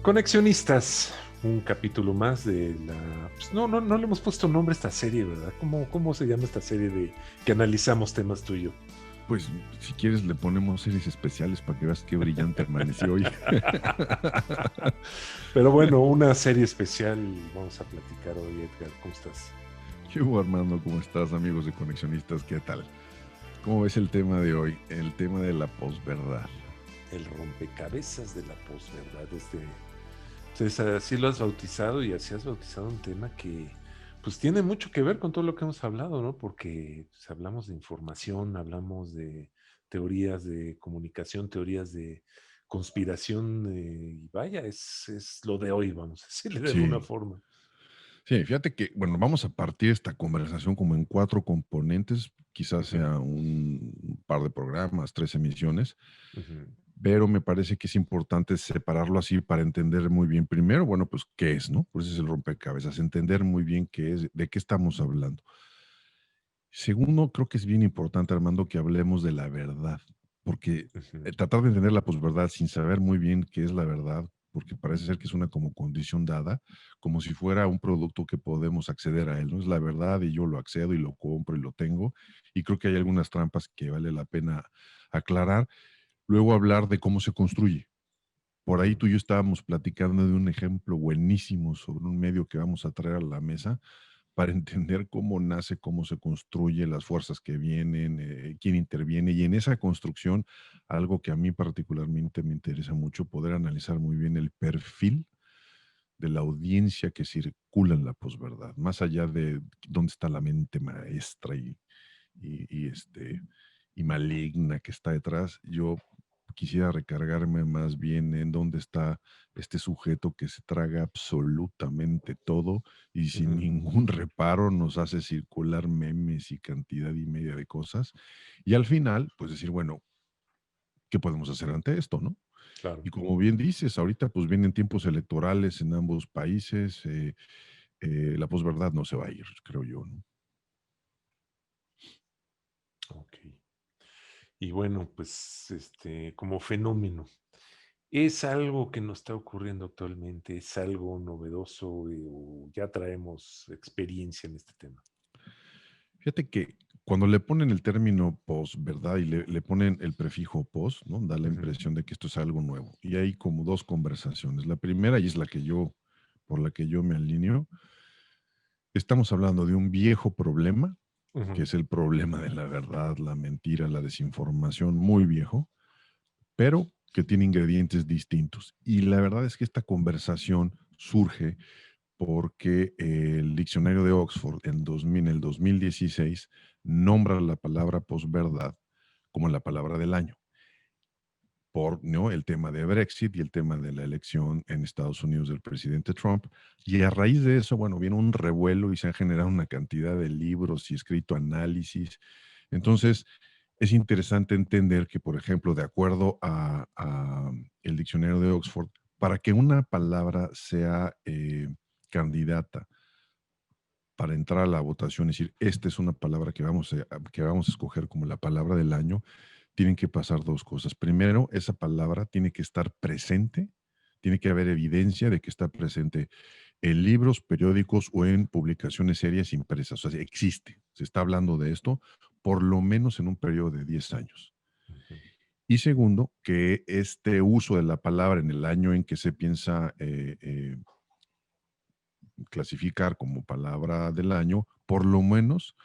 Conexionistas, un capítulo más de la... Pues no le hemos puesto nombre a esta serie, ¿verdad? ¿Cómo se llama esta serie de que analizamos temas tú y yo? Pues si quieres le ponemos series especiales para que veas qué brillante amaneció hoy. Pero bueno, una serie especial vamos a platicar hoy, Edgar. ¿Cómo estás? ¿Qué hubo, Armando? ¿Cómo estás, amigos de Conexionistas? ¿Qué tal? ¿Cómo ves el tema de hoy? El tema de la posverdad. El rompecabezas de la posverdad. Entonces, así lo has bautizado y así has bautizado un tema que pues tiene mucho que ver con todo lo que hemos hablado, ¿no? Porque pues, hablamos de información, hablamos de teorías de comunicación, teorías de conspiración, y vaya, es lo de hoy, vamos a decirle de alguna Sí, forma. sí, fíjate que, bueno, vamos a partir esta conversación como en 4 componentes, quizás Ujú, sea un par de programas, 3 emisiones, ujú, pero me parece que es importante separarlo así para entender muy bien, primero, bueno, pues qué es, ¿no? Pues ese es el rompecabezas, entender muy bien qué es, de qué estamos hablando. Segundo, creo que es bien importante, Armando, que hablemos de la verdad, porque ujú, tratar de entender la posverdad sin saber muy bien qué es la verdad, porque parece ser que es una como condición dada, como si fuera un producto que podemos acceder a él, ¿no? Es la verdad y yo lo accedo y lo compro y lo tengo, y creo que hay algunas trampas que vale la pena aclarar. Luego hablar de cómo se construye. Por ahí ujú, tú y yo estábamos platicando de un ejemplo buenísimo sobre un medio que vamos a traer a la mesa para entender cómo nace, cómo se construye, las fuerzas que vienen, quién interviene. Y en esa construcción, algo que a mí particularmente me interesa mucho, poder analizar muy bien el perfil de la audiencia que circula en la posverdad, más allá de dónde está la mente maestra y y maligna que está detrás. Yo quisiera recargarme más bien en dónde está este sujeto que se traga absolutamente todo y sin ujú. ningún reparo nos hace circular memes y cantidad y media de cosas. Y al final, pues decir, bueno, ¿qué podemos hacer ante esto, no? Claro. Y como bien dices, ahorita pues vienen tiempos electorales en ambos países, la posverdad no se va a ir, creo yo, ¿no? Ok. Y bueno, pues como fenómeno. ¿Es algo que nos está ocurriendo actualmente? ¿Es algo novedoso, o ya traemos experiencia en este tema? Fíjate que cuando le ponen el término posverdad y le ponen el prefijo pos, ¿no? Da la Ujú, impresión de que esto es algo nuevo. Y hay como dos conversaciones. La primera, y es por la que yo me alineo, estamos hablando de un viejo problema, que ujú, es el problema de la verdad, la mentira, la desinformación, muy viejo, pero que tiene ingredientes distintos. Y la verdad es que esta conversación surge porque el diccionario de Oxford en el 2016 nombra la palabra posverdad como la palabra del año, por ¿no? el tema de Brexit y el tema de la elección en Estados Unidos del presidente Trump. Y a raíz de eso, bueno, viene un revuelo y se han generado una cantidad de libros y escrito análisis. Entonces, es interesante entender que, por ejemplo, de acuerdo a el diccionario de Oxford, para que una palabra sea candidata para entrar a la votación, es decir, esta es una palabra que vamos a escoger como la palabra del año, tienen que pasar dos cosas. Primero, esa palabra tiene que estar presente, tiene que haber evidencia de que está presente en libros, periódicos o en publicaciones serias impresas. O sea, existe, se está hablando de esto por lo menos en un periodo de 10 años. ujú. Y segundo, que este uso de la palabra en el año en que se piensa clasificar como palabra del año, por lo menos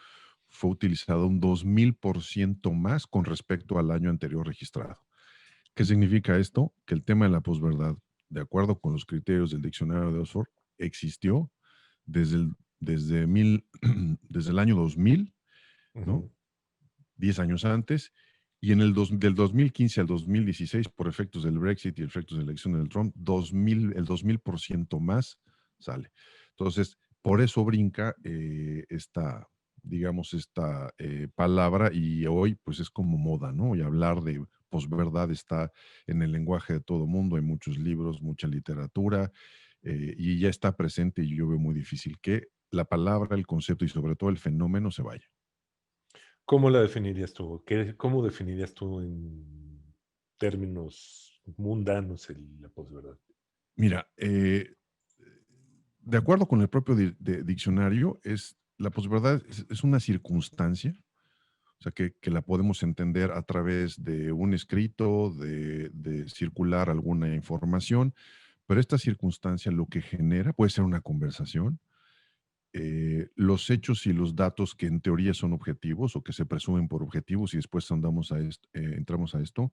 fue utilizado un 2000% más con respecto al año anterior registrado. ¿Qué significa esto? Que el tema de la posverdad, de acuerdo con los criterios del diccionario de Oxford, existió desde desde el año 2000, ¿no? Ujú. 10 años antes, y del 2015 al 2016, por efectos del Brexit y efectos de la elección del Trump, 2000% más sale. Entonces, por eso brinca digamos, esta palabra y hoy pues es como moda, ¿no? Y hablar de posverdad está en el lenguaje de todo mundo, hay muchos libros, mucha literatura, y ya está presente y yo veo muy difícil que la palabra, el concepto y sobre todo el fenómeno se vaya. ¿Cómo la definirías tú? ¿Cómo definirías tú en términos mundanos la posverdad? Mira, de acuerdo con el propio diccionario, la posverdad es una circunstancia, o sea, que la podemos entender a través de un escrito, de circular alguna información, pero esta circunstancia lo que genera puede ser una conversación, los hechos y los datos que en teoría son objetivos o que se presumen por objetivos y después entramos a esto,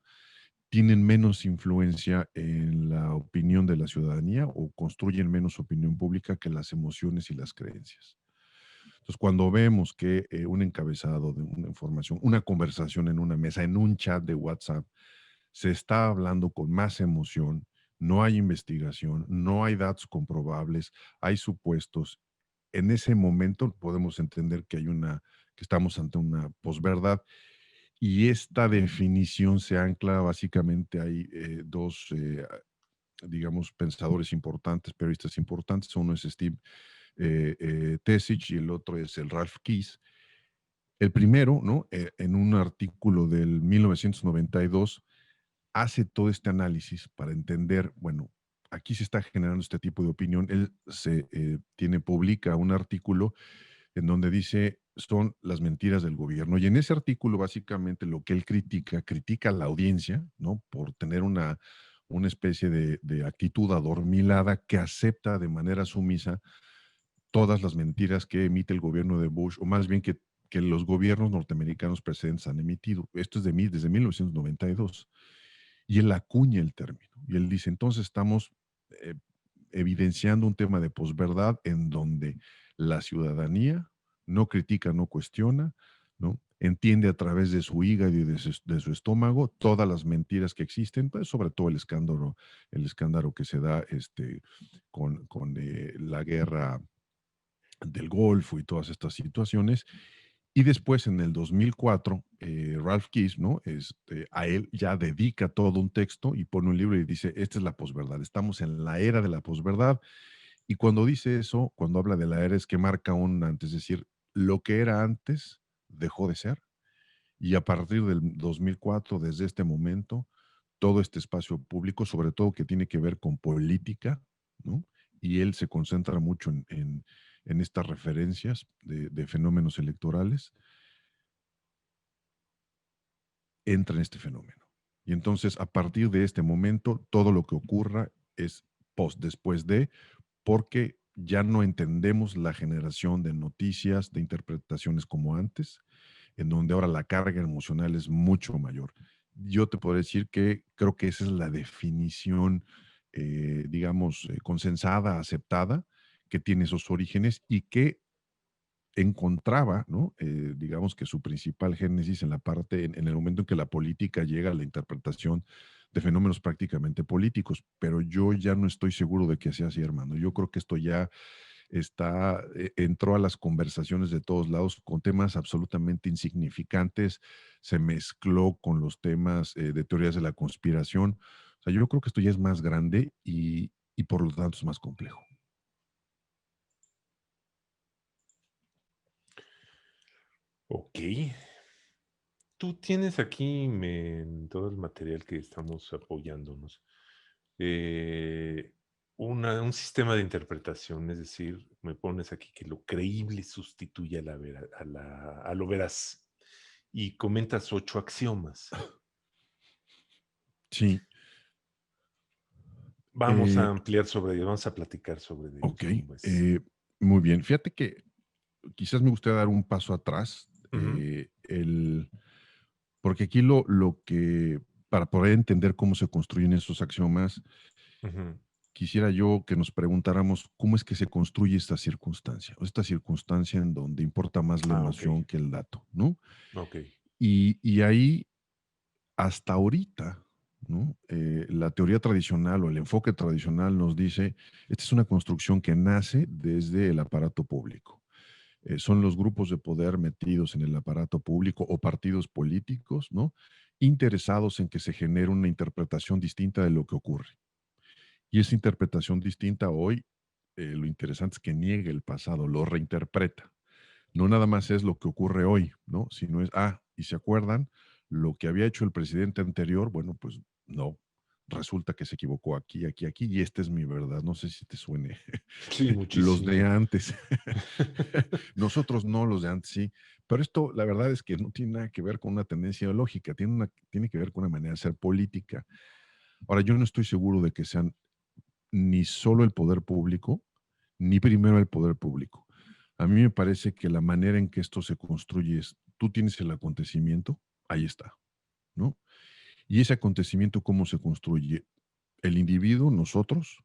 tienen menos influencia en la opinión de la ciudadanía o construyen menos opinión pública que las emociones y las creencias. Entonces, cuando vemos que un encabezado de una información, una conversación en una mesa, en un chat de WhatsApp, se está hablando con más emoción, no hay investigación, no hay datos comprobables, hay supuestos. En ese momento podemos entender que estamos ante una posverdad y esta definición se ancla básicamente, hay dos, digamos, pensadores importantes, periodistas importantes. Uno es Steve Tesich y el otro es el Ralph Keys. El primero, ¿no? En un artículo del 1992, hace todo este análisis para entender, bueno, aquí se está generando este tipo de opinión. Él publica un artículo en donde dice son las mentiras del gobierno. Y en ese artículo, básicamente, lo que él critica a la audiencia, ¿no? Por tener una especie de actitud adormilada que acepta de manera sumisa todas las mentiras que emite el gobierno de Bush, o más bien que los gobiernos norteamericanos precedentes han emitido. Esto es desde 1992. Y él acuña el término. Y él dice, entonces estamos eh, evidenciando un tema de posverdad en donde la ciudadanía no critica, no cuestiona, ¿no? Entiende a través de su hígado y de su estómago todas las mentiras que existen, pues sobre todo el escándalo que se da con la guerra del Golfo y todas estas situaciones. Y después, en el 2004, Ralph Keys, ¿no? A él ya dedica todo un texto y pone un libro y dice, esta es la posverdad, estamos en la era de la posverdad. Y cuando dice eso, cuando habla de la era, es que marca un antes, es decir, lo que era antes dejó de ser. Y a partir del 2004, desde este momento, todo este espacio público, sobre todo que tiene que ver con política, ¿no? Y él se concentra mucho en estas referencias de fenómenos electorales, entra en este fenómeno. Y entonces, a partir de este momento, todo lo que ocurra es después de, porque ya no entendemos la generación de noticias, de interpretaciones como antes, en donde ahora la carga emocional es mucho mayor. Yo te puedo decir que creo que esa es la definición, digamos, consensada, aceptada, que tiene esos orígenes y que encontraba, ¿no? Digamos que su principal génesis en la parte, en el momento en que la política llega a la interpretación de fenómenos prácticamente políticos, pero yo ya no estoy seguro de que sea así, hermano. Yo creo que esto ya entró a las conversaciones de todos lados con temas absolutamente insignificantes, se mezcló con los temas de teorías de la conspiración. O sea, yo creo que esto ya es más grande y por lo tanto es más complejo. Ok. Tú tienes aquí en todo el material que estamos apoyándonos eh, un sistema de interpretación, es decir, me pones aquí que lo creíble sustituye a lo veraz y comentas 8 axiomas. Sí, Vamos a eh, ampliar sobre ellos, vamos a platicar sobre ellos, ok, ¿cómo ves? muy bien. Fíjate que quizás me gustaría dar un paso atrás, Ujú, porque aquí para poder entender cómo se construyen esos axiomas, ujú. quisiera yo que nos preguntáramos cómo es que se construye esta circunstancia en donde importa más la Ah, ok, emoción que el dato, ¿no? ok. Y ahí, hasta ahorita, ¿no? La teoría tradicional o el enfoque tradicional nos dice, esta es una construcción que nace desde el aparato público. Son los grupos de poder metidos en el aparato público o partidos políticos, ¿no? Interesados en que se genere una interpretación distinta de lo que ocurre. Y esa interpretación distinta hoy, lo interesante es que niega el pasado, lo reinterpreta. No nada más es lo que ocurre hoy, ¿no? Sino y se acuerdan, lo que había hecho el presidente anterior, bueno, pues no. resulta que se equivocó aquí, aquí, aquí, y esta es mi verdad. No sé si te suene. Sí, Los de muchísimo. antes. Nosotros no, los de antes sí. Pero esto, la verdad es que no tiene nada que ver con una tendencia ideológica, tiene que ver con una manera de ser política. Ahora, yo no estoy seguro de que sean ni solo el poder público, ni primero el poder público. A mí me parece que la manera en que esto se construye es, tú tienes el acontecimiento, ahí está, ¿no? Y ese acontecimiento, ¿cómo se construye? El individuo, nosotros,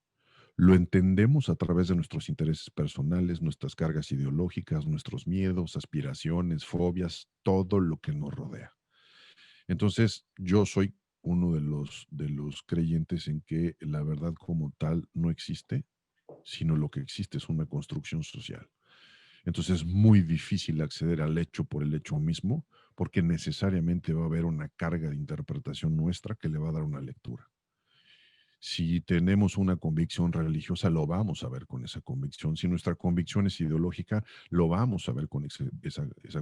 lo entendemos a través de nuestros intereses personales, nuestras cargas ideológicas, nuestros miedos, aspiraciones, fobias, todo lo que nos rodea. Entonces, yo soy uno de los creyentes en que la verdad como tal no existe, sino lo que existe es una construcción social. Entonces es muy difícil acceder al hecho por el hecho mismo, porque necesariamente va a haber una carga de interpretación nuestra que le va a dar una lectura. Si tenemos una convicción religiosa, lo vamos a ver con esa convicción. Si nuestra convicción es ideológica, lo vamos a ver con esa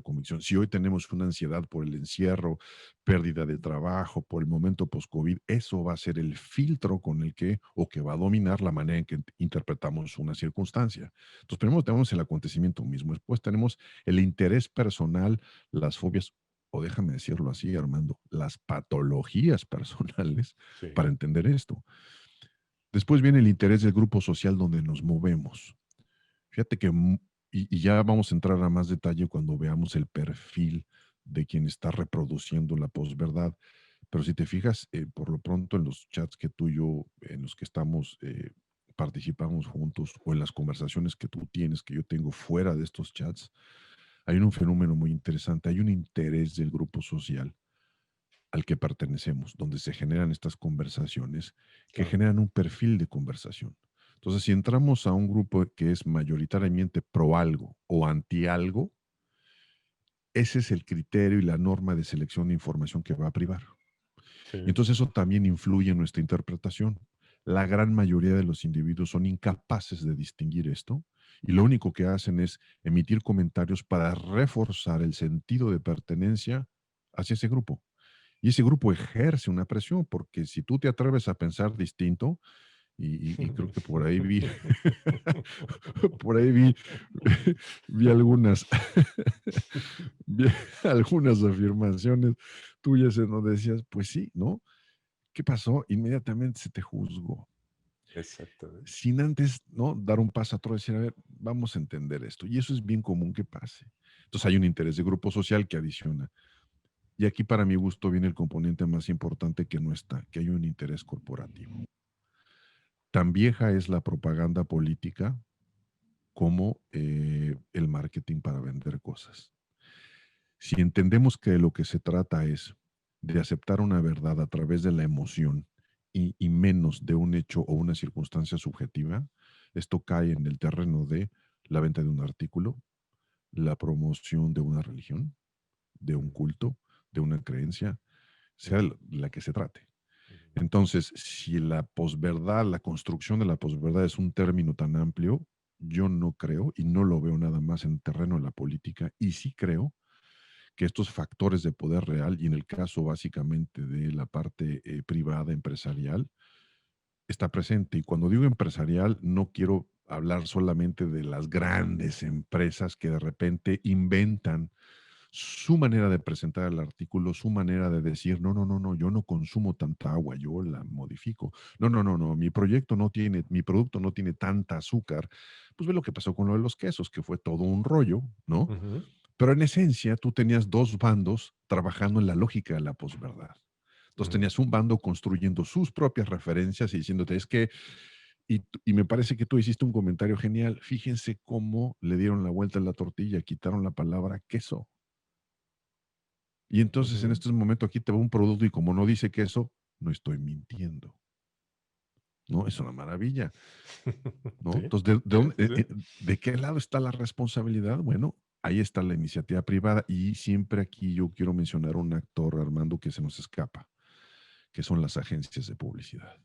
convicción. Si hoy tenemos una ansiedad por el encierro, pérdida de trabajo, por el momento post-COVID, eso va a ser el filtro con el que, o que va a dominar la manera en que interpretamos una circunstancia. Entonces, primero tenemos el acontecimiento mismo, después tenemos el interés personal, las fobias, o déjame decirlo así, Armando, las patologías personales Sí, para entender esto. Después viene el interés del grupo social donde nos movemos. Fíjate que, y ya vamos a entrar a más detalle cuando veamos el perfil de quien está reproduciendo la posverdad. Pero si te fijas, por lo pronto en los chats que tú y yo, en los que estamos, participamos juntos, o en las conversaciones que tú tienes, que yo tengo fuera de estos chats, hay un fenómeno muy interesante. Hay un interés del grupo social al que pertenecemos, donde se generan estas conversaciones que claro. generan un perfil de conversación. Entonces, si entramos a un grupo que es mayoritariamente pro algo o anti algo, ese es el criterio y la norma de selección de información que va a privar. Y Sí. entonces eso también influye en nuestra interpretación. La gran mayoría de los individuos son incapaces de distinguir esto y lo único que hacen es emitir comentarios para reforzar el sentido de pertenencia hacia ese grupo. Y ese grupo ejerce una presión, porque si tú te atreves a pensar distinto, y creo que por ahí vi, por ahí vi, vi algunas, vi algunas afirmaciones tuyas en donde decías, pues sí, ¿no? ¿Qué pasó? Inmediatamente se te juzgó, Exactamente. sin antes, ¿no? Dar un paso atrás y decir, a ver, vamos a entender esto. Y eso es bien común que pase. Entonces hay un interés de grupo social que adiciona. Y aquí para mi gusto viene el componente más importante que no está, que hay un interés corporativo. Tan vieja es la propaganda política como el marketing para vender cosas. Si entendemos que de lo que se trata es de aceptar una verdad a través de la emoción y menos de un hecho o una circunstancia subjetiva, esto cae en el terreno de la venta de un artículo, la promoción de una religión, de un culto, de una creencia, sea la que se trate. Entonces, si la posverdad, la construcción de la posverdad es un término tan amplio, yo no creo y no lo veo nada más en terreno de la política, y sí creo que estos factores de poder real, y en el caso básicamente de la parte privada empresarial, está presente. Y cuando digo empresarial, no quiero hablar solamente de las grandes empresas que de repente inventan su manera de presentar el artículo, su manera de decir, no, no, no, no, yo no consumo tanta agua, yo la modifico. No, no, no, no, mi producto no tiene tanta azúcar. Pues ve lo que pasó con lo de los quesos, que fue todo un rollo, ¿no? Ujú, Pero en esencia, tú tenías dos bandos trabajando en la lógica de la posverdad. Entonces ujú. tenías un bando construyendo sus propias referencias y diciéndote, es que, y me parece que tú hiciste un comentario genial, fíjense cómo le dieron la vuelta a la tortilla, quitaron la palabra queso. Y entonces en Ujú. este momento aquí te va un producto y como no dice queso, no estoy mintiendo. ¿No? Es una maravilla. ¿No? Sí, Entonces, sí, sí, sí. ¿de qué lado está la responsabilidad? Bueno, ahí está la iniciativa privada y siempre aquí yo quiero mencionar un actor, Armando, que se nos escapa, que son las agencias de publicidad.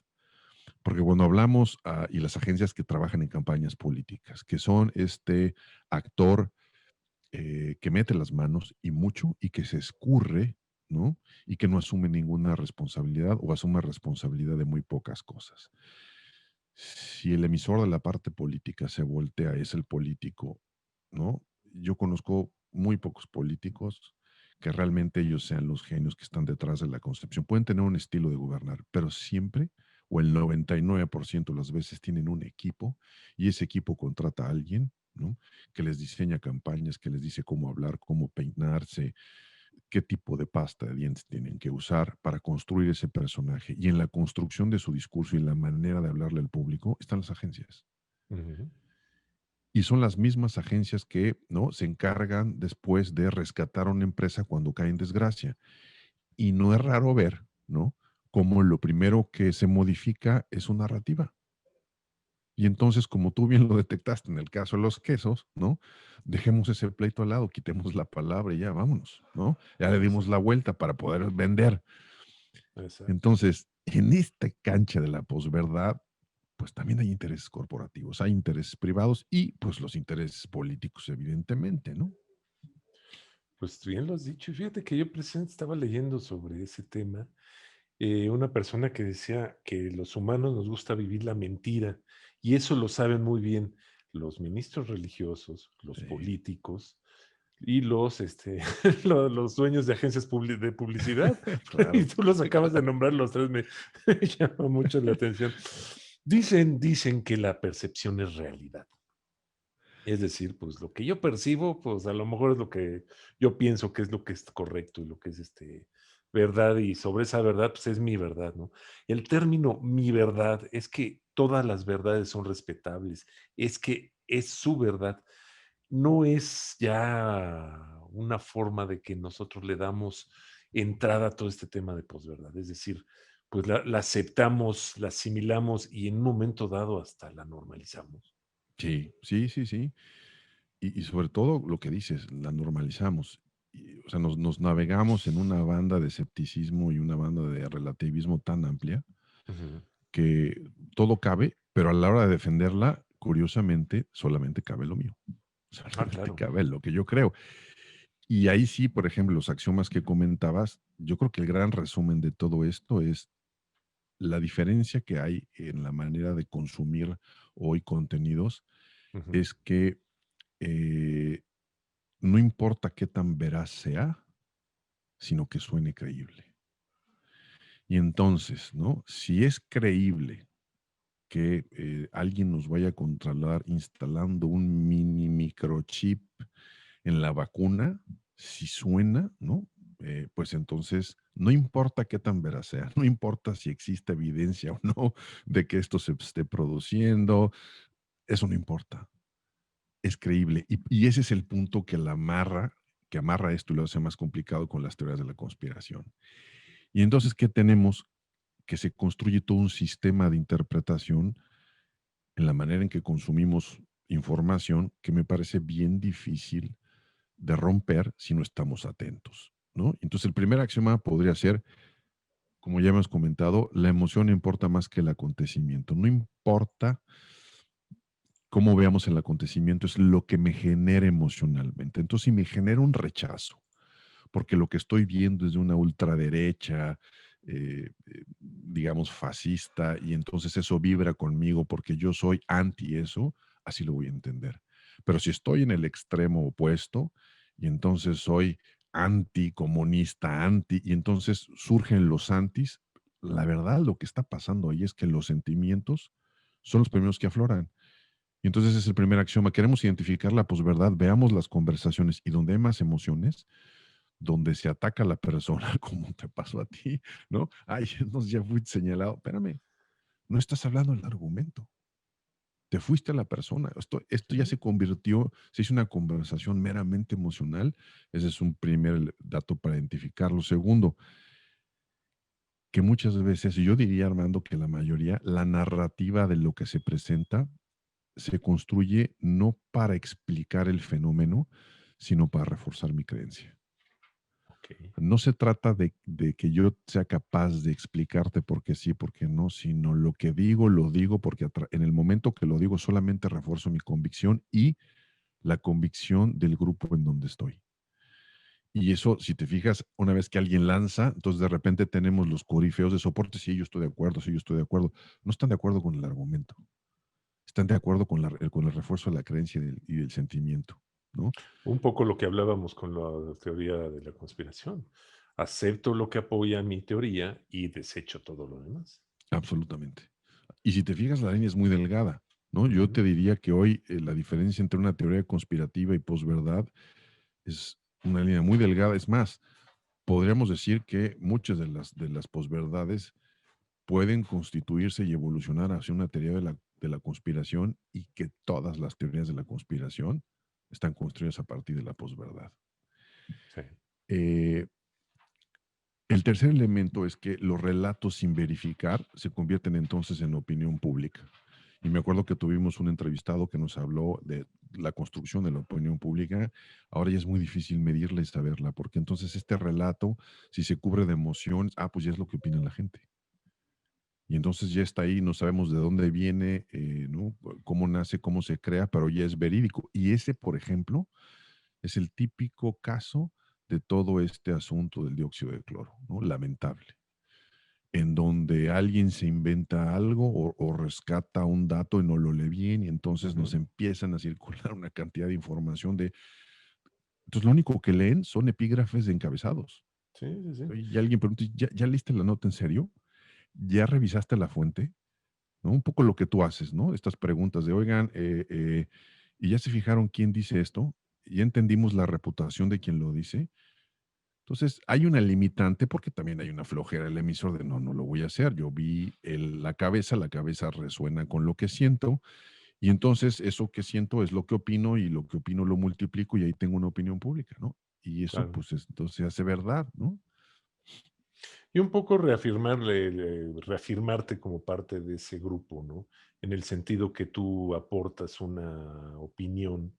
Porque cuando hablamos, y las agencias que trabajan en campañas políticas, que son este actor que mete las manos y mucho y que se escurre ¿no? Y que no asume ninguna responsabilidad o asume responsabilidad de muy pocas cosas. Si el emisor de la parte política se voltea, es el político, ¿no? Yo conozco muy pocos políticos que realmente ellos sean los genios que están detrás de la concepción. Pueden tener un estilo de gobernar, pero siempre, o el 99% de las veces, tienen un equipo y ese equipo contrata a alguien, ¿no? Que les diseña campañas, que les dice cómo hablar, cómo peinarse, qué tipo de pasta de dientes tienen que usar para construir ese personaje. Y en la construcción de su discurso y en la manera de hablarle al público están las agencias. Ujú. Y son las mismas agencias que, ¿no?, se encargan después de rescatar a una empresa cuando cae en desgracia. Y no es raro ver, ¿no?, cómo lo primero que se modifica es su narrativa. Y entonces, como tú bien lo detectaste en el caso de los quesos, ¿no? Dejemos ese pleito al lado, quitemos la palabra y ya vámonos, ¿no? Ya le dimos la Exacto, vuelta para poder vender. exacto. Entonces, en esta cancha de la posverdad, pues también hay intereses corporativos, hay intereses privados y pues los intereses políticos, evidentemente, ¿no? Pues bien lo has dicho. Y fíjate que yo presente estaba leyendo sobre ese tema, una persona que decía que los humanos nos gusta vivir la mentira y eso lo saben muy bien los ministros religiosos, los Sí, políticos y los dueños de agencias de publicidad. Y claro. tú los acabas de nombrar los tres, me, me llama mucho la atención. Dicen que la percepción es realidad. Es decir, pues lo que yo percibo, pues a lo mejor es lo que yo pienso que es lo que es correcto y lo que es verdad, y sobre esa verdad, pues es mi verdad, ¿no? El término mi verdad es que todas las verdades son respetables, es que es su verdad, no es ya una forma de que nosotros le damos entrada a todo este tema de posverdad, es decir, pues la aceptamos, la asimilamos y en un momento dado hasta la normalizamos. Sí, sí, sí, sí. Y sobre todo lo que dices, la normalizamos. O sea, nos navegamos en una banda de escepticismo y una banda de relativismo tan amplia Ujú. que todo cabe, pero a la hora de defenderla, curiosamente, solamente cabe lo mío. Ah, Solamente claro. cabe lo que yo creo. Y ahí sí, por ejemplo, los axiomas que comentabas, yo creo que el gran resumen de todo esto es la diferencia que hay en la manera de consumir hoy contenidos, Ujú. es que eh, no importa qué tan veraz sea, sino que suene creíble. Y entonces, ¿no? Si es creíble que alguien nos vaya a controlar instalando un mini microchip en la vacuna, si suena, ¿no? Pues entonces no importa qué tan veraz sea, no importa si existe evidencia o no de que esto se esté produciendo, eso no importa, es creíble. Y ese es el punto que amarra esto y lo hace más complicado con las teorías de la conspiración. Y entonces, ¿qué tenemos? Que se construye todo un sistema de interpretación en la manera en que consumimos información que me parece bien difícil de romper si no estamos atentos, ¿no? Entonces, el primer axioma podría ser, como ya hemos comentado, la emoción importa más que el acontecimiento. No importa cómo veamos el acontecimiento, es lo que me genera emocionalmente. Entonces, si me genera un rechazo, porque lo que estoy viendo es de una ultraderecha, digamos, fascista, y entonces eso vibra conmigo porque yo soy anti eso, así lo voy a entender. Pero si estoy en el extremo opuesto, y entonces soy anticomunista, y entonces surgen los antis, la verdad lo que está pasando ahí es que los sentimientos son los primeros que afloran. Y entonces ese es el primer axioma. Queremos identificar la posverdad, veamos las conversaciones y donde hay más emociones, donde se ataca a la persona, como te pasó a ti, ¿no? Ay, entonces ya fui señalado. Espérame, no estás hablando del argumento. Te fuiste a la persona. Esto ya Sí. se convirtió, se hizo una conversación meramente emocional. Ese es un primer dato para identificarlo. Segundo, que muchas veces, y yo diría, Armando, que la mayoría, la narrativa de lo que se presenta se construye no para explicar el fenómeno, sino para reforzar mi creencia. Okey. No se trata de que yo sea capaz de explicarte por qué sí, por qué no, sino lo que digo, lo digo porque en el momento que lo digo solamente refuerzo mi convicción y la convicción del grupo en donde estoy. Y eso, si te fijas, una vez que alguien lanza, entonces de repente tenemos los corifeos de soporte, sí, yo estoy de acuerdo, sí, yo estoy de acuerdo. No están de acuerdo con el argumento, están de acuerdo con el refuerzo de la creencia y del sentimiento, ¿no? Un poco lo que hablábamos con la teoría de la conspiración. Acepto lo que apoya mi teoría y desecho todo lo demás. Absolutamente. Y si te fijas, la línea es muy delgada, ¿no? Yo Ujú, te diría que hoy la diferencia entre una teoría conspirativa y posverdad es una línea muy delgada. Es más, podríamos decir que muchas de las posverdades pueden constituirse y evolucionar hacia una teoría de la conspiración y que todas las teorías de la conspiración están construidas a partir de la posverdad. sí, Eh, el tercer elemento es que los relatos sin verificar se convierten entonces en opinión pública. Y me acuerdo que tuvimos un entrevistado que nos habló de la construcción de la opinión pública. Ahora ya es muy difícil medirla y saberla, porque entonces este relato, si se cubre de emociones, pues ya es lo que opina la gente. Y entonces ya está ahí, no sabemos de dónde viene, ¿no? Cómo nace, cómo se crea, pero ya es verídico. Y ese, por ejemplo, es el típico caso de todo este asunto del dióxido de cloro, ¿no? Lamentable, en donde alguien se inventa algo o rescata un dato y no lo lee bien y entonces nos ujú, empiezan a circular una cantidad de información de... Entonces lo único que leen son epígrafes de encabezados. sí, sí, sí. Y alguien pregunta, ¿ya leíste la nota en serio? ¿Ya revisaste la fuente? ¿No? Un poco lo que tú haces, ¿no? Estas preguntas de, oigan, ¿y ya se fijaron quién dice esto? ¿Ya entendimos la reputación de quien lo dice? Entonces, hay una limitante porque también hay una flojera del emisor de no, no lo voy a hacer. Yo vi la cabeza resuena con lo que siento y entonces eso que siento es lo que opino y lo que opino lo multiplico y ahí tengo una opinión pública, ¿no? Y eso Claro. pues entonces se hace verdad, ¿no? Y un poco reafirmarte como parte de ese grupo, ¿no? En el sentido que tú aportas una opinión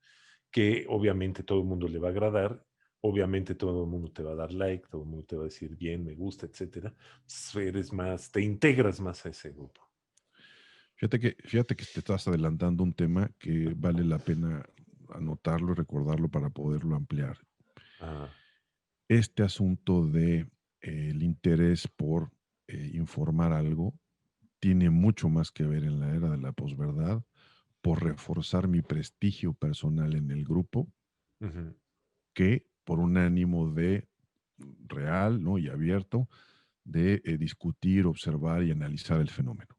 que obviamente todo el mundo le va a agradar, obviamente todo el mundo te va a dar like, todo el mundo te va a decir bien, me gusta, etcétera. Eres más, te integras más a ese grupo. Fíjate que te estás adelantando un tema que vale la pena anotarlo y recordarlo para poderlo ampliar. Ah, Este asunto de el interés por informar algo tiene mucho más que ver en la era de la posverdad por reforzar mi prestigio personal en el grupo ujú, que por un ánimo de real, ¿no? Y abierto de discutir, observar y analizar el fenómeno.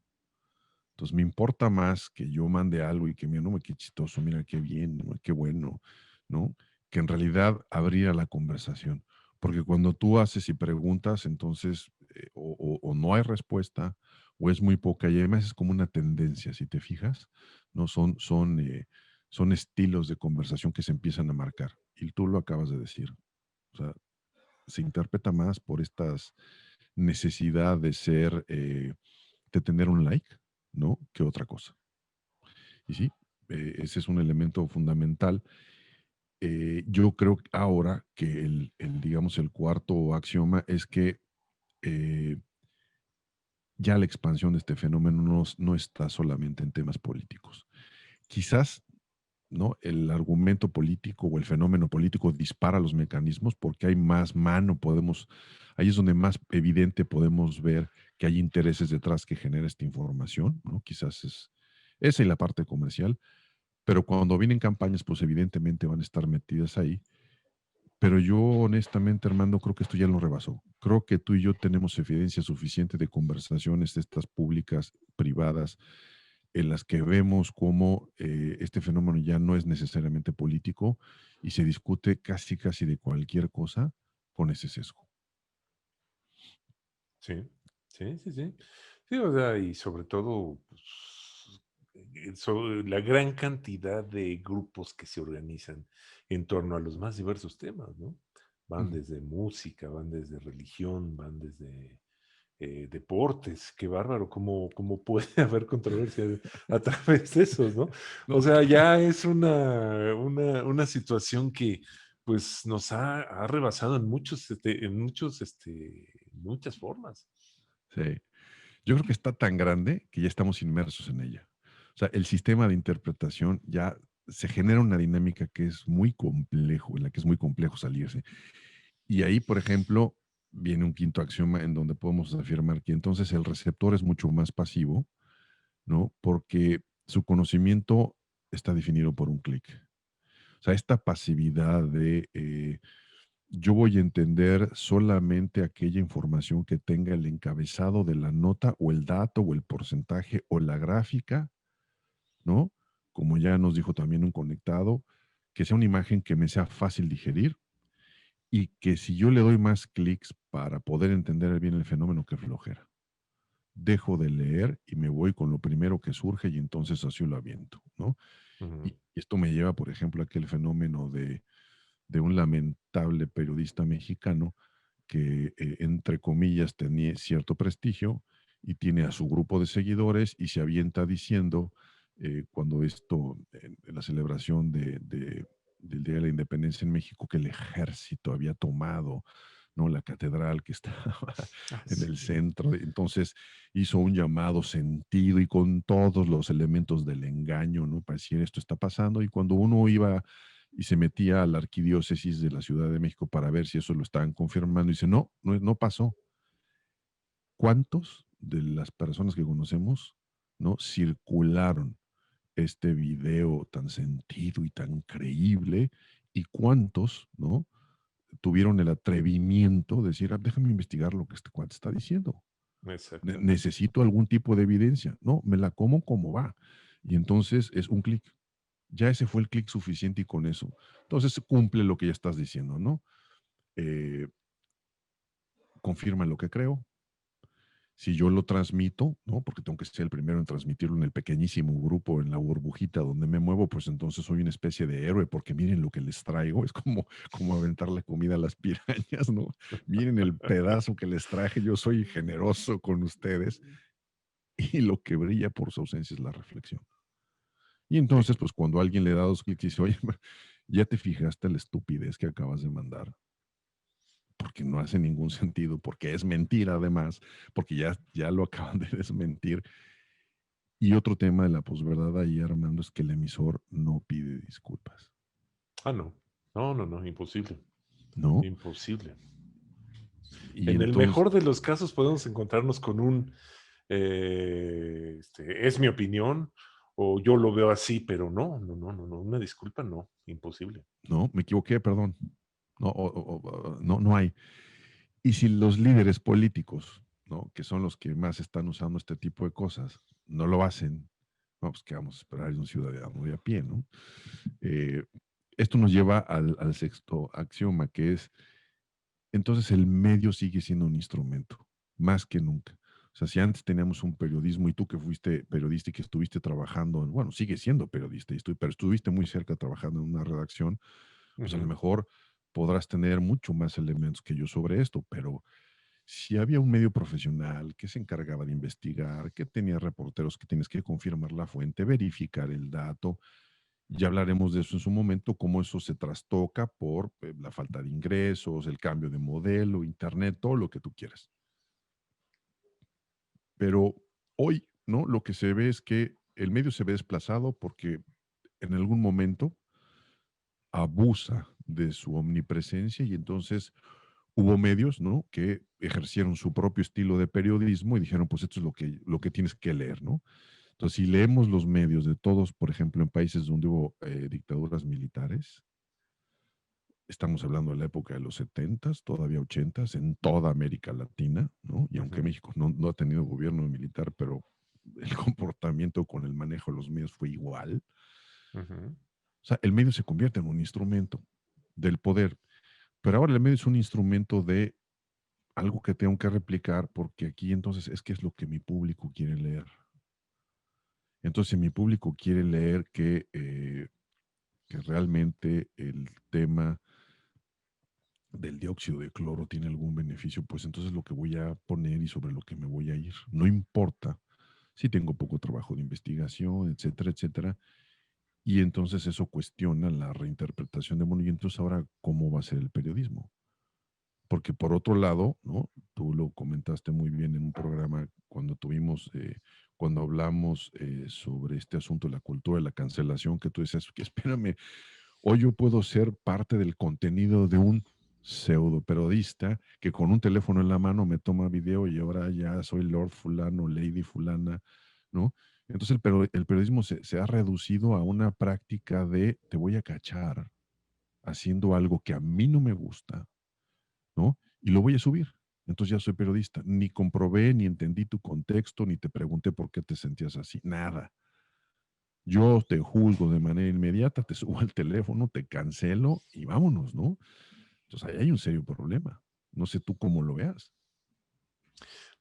Entonces me importa más que yo mande algo y que mira, no, qué chistoso, mira qué bien, ¿no? Qué bueno, ¿no? Que en realidad abrir a la conversación. Porque cuando tú haces y preguntas, entonces o no hay respuesta o es muy poca y además es como una tendencia, si te fijas, ¿no? Son estilos de conversación que se empiezan a marcar. Y tú lo acabas de decir. O sea, se interpreta más por estas necesidad de ser, de tener un like, ¿no? Que otra cosa. Y sí, ese es un elemento fundamental. Yo creo ahora que digamos, el cuarto axioma es que eh, ya la expansión de este fenómeno no está solamente en temas políticos. Quizás, ¿no? El argumento político o el fenómeno político dispara los mecanismos porque hay más mano, ahí es donde más evidente podemos ver que hay intereses detrás que genera esta información, ¿no? Quizás es esa y la parte comercial, pero cuando vienen campañas, pues evidentemente van a estar metidas ahí. Pero yo honestamente, Armando, creo que esto ya lo rebasó. Creo que tú y yo tenemos evidencia suficiente de conversaciones de estas públicas, privadas, en las que vemos cómo este fenómeno ya no es necesariamente político y se discute casi, casi de cualquier cosa con ese sesgo. sí, sí, sí, sí. Sí, o sea, y sobre todo, pues, la gran cantidad de grupos que se organizan en torno a los más diversos temas, ¿no? Van Ujú. desde música, van desde religión, van desde deportes, qué bárbaro, cómo puede haber controversia a través de esos, ¿no? O No, sea, ya es una situación que pues nos ha rebasado muchas formas. sí. Yo creo que está tan grande que ya estamos inmersos en ella. O sea, el sistema de interpretación ya se genera una dinámica que es muy complejo, en la que es muy complejo salirse. Y ahí, por ejemplo, viene un quinto axioma en donde podemos afirmar que entonces el receptor es mucho más pasivo, ¿no? Porque su conocimiento está definido por un clic. O sea, esta pasividad de yo voy a entender solamente aquella información que tenga el encabezado de la nota o el dato o el porcentaje o la gráfica, ¿no? Como ya nos dijo también un conectado, que sea una imagen que me sea fácil digerir y que si yo le doy más clics para poder entender bien el fenómeno, que flojera. Dejo de leer y me voy con lo primero que surge y entonces así lo aviento, ¿no? Ujú. Y esto me lleva, por ejemplo, a aquel fenómeno de un lamentable periodista mexicano que, entre comillas, tenía cierto prestigio y tiene a su grupo de seguidores y se avienta diciendo, cuando esto, en la celebración del Día de la Independencia en México, que el ejército había tomado, ¿no? La catedral que estaba Ah, en sí. el centro. Entonces hizo un llamado sentido y con todos los elementos del engaño, ¿no? Para decir esto está pasando. Y cuando uno iba y se metía a la arquidiócesis de la Ciudad de México para ver si eso lo estaban confirmando. Y dice, no, no, no pasó. ¿Cuántos de las personas que conocemos, no, circularon este video tan sentido y tan creíble? ¿Y cuántos, no, tuvieron el atrevimiento de decir, "Ah, déjame investigar lo que este cuate está diciendo? Exactamente. Necesito algún tipo de evidencia. No, me la como como va". Y entonces es un clic. Ya ese fue el clic suficiente y con eso. Entonces se cumple lo que ya estás diciendo, ¿no? Eh, confirma lo que creo. Si yo lo transmito, ¿no? Porque tengo que ser el primero en transmitirlo en el pequeñísimo grupo, en la burbujita donde me muevo, pues entonces soy una especie de héroe, porque miren lo que les traigo. Es como aventar la comida a las pirañas, ¿no? Miren el pedazo que les traje, yo soy generoso con ustedes. Y lo que brilla por su ausencia es la reflexión. Y Sí. entonces, pues cuando alguien le da 2 clics y dice, oye, ya te fijaste la estupidez que acabas de mandar, porque no hace ningún sentido, porque es mentira además, porque ya lo acaban de desmentir. Y otro tema de la posverdad ahí, Armando, es que el emisor no pide disculpas, Ah, no. No, no, no, imposible. ¿no? Imposible. Y En el entonces, mejor de los casos podemos encontrarnos con un, es mi opinión, o yo lo veo así, pero no, no, no, no, no, una disculpa, no, imposible. no, me equivoqué, perdón. No, no, no hay. Y si los líderes políticos, ¿no? Que son los que más están usando este tipo de cosas, no lo hacen, no, pues qué vamos a esperar de un ciudadano de a pie, ¿no? Eh, esto nos lleva al sexto axioma, que es, entonces el medio sigue siendo un instrumento, más que nunca. O sea, si antes teníamos un periodismo y tú que fuiste periodista y que estuviste trabajando, bueno, sigue siendo periodista, pero estuviste muy cerca trabajando en una redacción, pues a lo Ujú. mejor podrás tener mucho más elementos que yo sobre esto, pero si había un medio profesional que se encargaba de investigar, que tenía reporteros que tienes que confirmar la fuente, verificar el dato, ya hablaremos de eso en su momento, cómo eso se trastoca por la falta de ingresos, el cambio de modelo, internet, todo lo que tú quieras. Pero hoy, ¿no? Lo que se ve es que el medio se ve desplazado porque en algún momento abusa de su omnipresencia y entonces hubo medios, ¿no? Que ejercieron su propio estilo de periodismo y dijeron, pues esto es lo que tienes que leer, ¿no? Entonces, si leemos los medios de todos, por ejemplo, en países donde hubo dictaduras militares, estamos hablando de la época de los 70s, todavía 80s, en toda América Latina, ¿no? Y aunque Ujú. México no ha tenido gobierno militar, pero el comportamiento con el manejo de los medios fue igual. Ujú. O sea, el medio se convierte en un instrumento del poder, pero ahora el medio es un instrumento de algo que tengo que replicar porque aquí entonces es que es lo que mi público quiere leer. Entonces, si mi público quiere leer que realmente el tema del dióxido de cloro tiene algún beneficio, pues entonces lo que voy a poner y sobre lo que me voy a ir. No importa si tengo poco trabajo de investigación, etcétera, etcétera. Y entonces eso cuestiona la reinterpretación de, bueno, y entonces ahora, ¿cómo va a ser el periodismo? Porque por otro lado, ¿no? Tú lo comentaste muy bien en un programa cuando cuando hablamos sobre este asunto de la cultura de la cancelación, que tú decías, que espérame, hoy yo puedo ser parte del contenido de un pseudo periodista que con un teléfono en la mano me toma video y ahora ya soy Lord fulano, Lady fulana, ¿no? Entonces el periodismo se ha reducido a una práctica de te voy a cachar haciendo algo que a mí no me gusta, ¿no? Y lo voy a subir. Entonces ya soy periodista. Ni comprobé, ni entendí tu contexto, ni te pregunté por qué te sentías así. Nada. Yo te juzgo de manera inmediata, te subo al teléfono, te cancelo y vámonos, ¿no? Entonces ahí hay un serio problema. No sé tú cómo lo veas.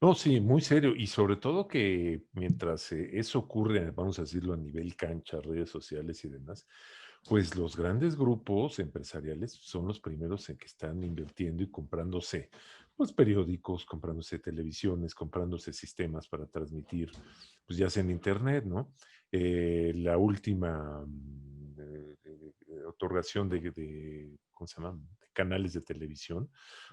No, sí, muy serio. Y sobre todo que mientras eso ocurre, vamos a decirlo a nivel cancha, redes sociales y demás, pues los grandes grupos empresariales son los primeros en que están invirtiendo y comprándose pues periódicos, comprándose televisiones, comprándose sistemas para transmitir, pues ya sea en internet, ¿no? La última otorgación ¿cómo se llama? De canales de televisión,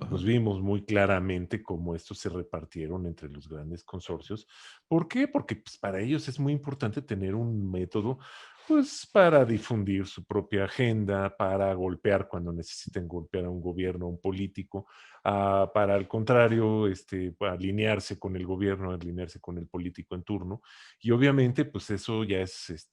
pues Ajá. vimos muy claramente cómo estos se repartieron entre los grandes consorcios. ¿Por qué? Porque pues, para ellos es muy importante tener un método pues para difundir su propia agenda, para golpear cuando necesiten golpear a un gobierno, a un político, para al contrario, para alinearse con el gobierno, alinearse con el político en turno. Y obviamente, pues eso ya es,